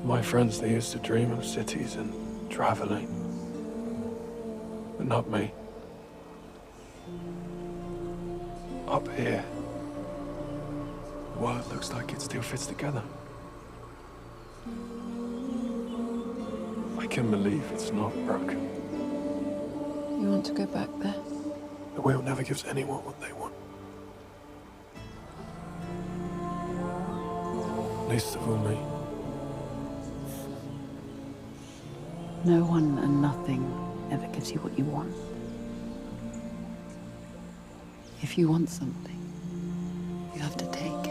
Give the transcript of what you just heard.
My friends, they used to dream of cities and traveling. But not me. Up here, the world looks like it still fits together. I can believe it's not broken. You want to go back there? The wheel never gives anyone what they want. Least of all me. No one and nothing ever gives you what you want. If you want something, you have to take.